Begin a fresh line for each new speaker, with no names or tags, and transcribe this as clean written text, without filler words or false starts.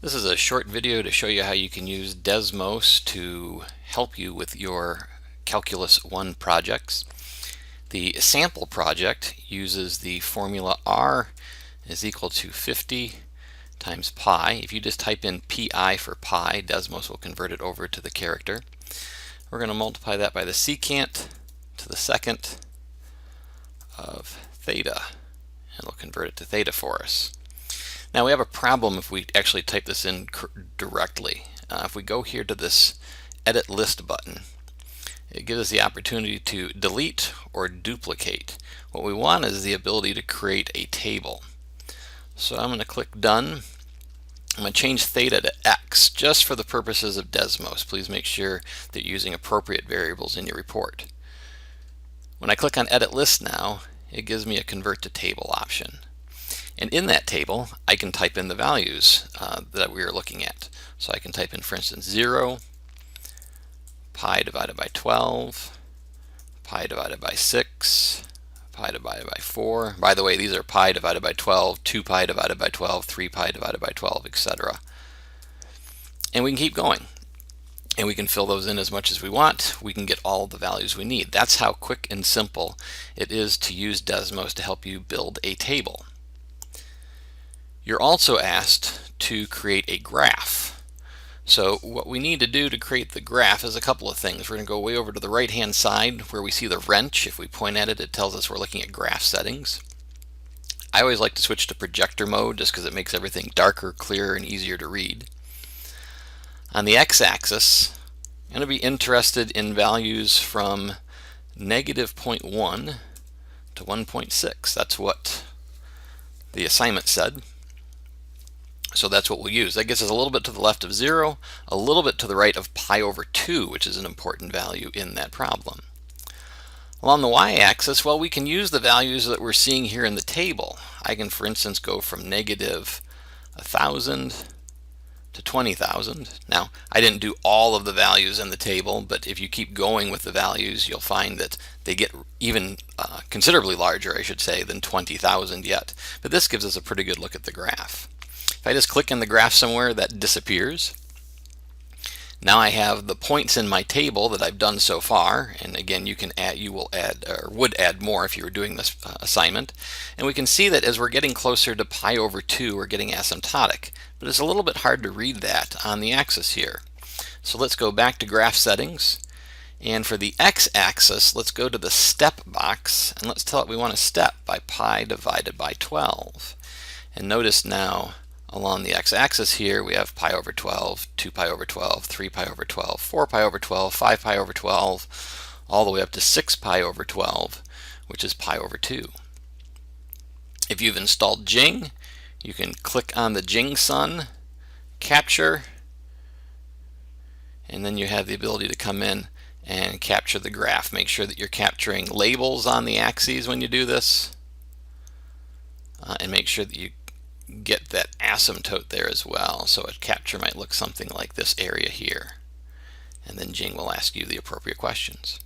This is a short video to show you how you can use Desmos to help you with your Calculus 1 projects. The sample project uses the formula R is equal to 50 times pi. If you just type in pi for pi, Desmos will convert it over to the character. We're going to multiply that by the secant to the second of theta, and it'll convert it to theta for us. Now we have a problem if we actually type this in directly. If we go here to this Edit List button, it gives us the opportunity to delete or duplicate. What we want is the ability to create a table. So I'm going to click Done. I'm going to change theta to x just for the purposes of Desmos. Please make sure that you're using appropriate variables in your report. When I click on Edit List now, it gives me a Convert to Table option. And in that table, I can type in the values that we are looking at. So I can type in, for instance, 0, pi divided by 12, pi divided by 6, pi divided by 4. By the way, these are pi divided by 12, 2 pi divided by 12, 3 pi divided by 12, etc. And we can keep going. And we can fill those in as much as we want. We can get all the values we need. That's how quick and simple it is to use Desmos to help you build a table. You're also asked to create a graph. So what we need to do to create the graph is a couple of things. We're going to go way over to the right hand side where we see the wrench. If we point at it, it tells us we're looking at graph settings. I always like to switch to projector mode just because it makes everything darker, clearer, and easier to read. On the x-axis, I'm going to be interested in values from negative 0.1 to 1.6. That's what the assignment said. So that's what we'll use. That gets us a little bit to the left of 0, a little bit to the right of pi over 2, which is an important value in that problem. Along the y-axis, well, we can use the values that we're seeing here in the table. I can, for instance, go from negative 1,000 to 20,000. Now, I didn't do all of the values in the table, but if you keep going with the values, you'll find that they get even considerably larger, I should say, than 20,000 yet. But this gives us a pretty good look at the graph. If I just click in the graph somewhere, that disappears. Now I have the points in my table that I've done so far, and again you would add more if you were doing this assignment. And we can see that as we're getting closer to pi over 2, we're getting asymptotic, but it's a little bit hard to read that on the axis here. So let's go back to graph settings, and for the x-axis, let's go to the step box, and let's tell it we want to step by pi divided by 12. And notice now, along the x-axis here, we have pi over 12, 2 pi over 12, 3 pi over 12, 4 pi over 12, 5 pi over 12, all the way up to 6 pi over 12, which is pi over 2. If you've installed Jing, you can click on the Jing Sun, capture, and then you have the ability to come in and capture the graph. Make sure that you're capturing labels on the axes when you do this, and make sure that you get that asymptote there as well. So a capture might look something like this area here, and then Jing will ask you the appropriate questions.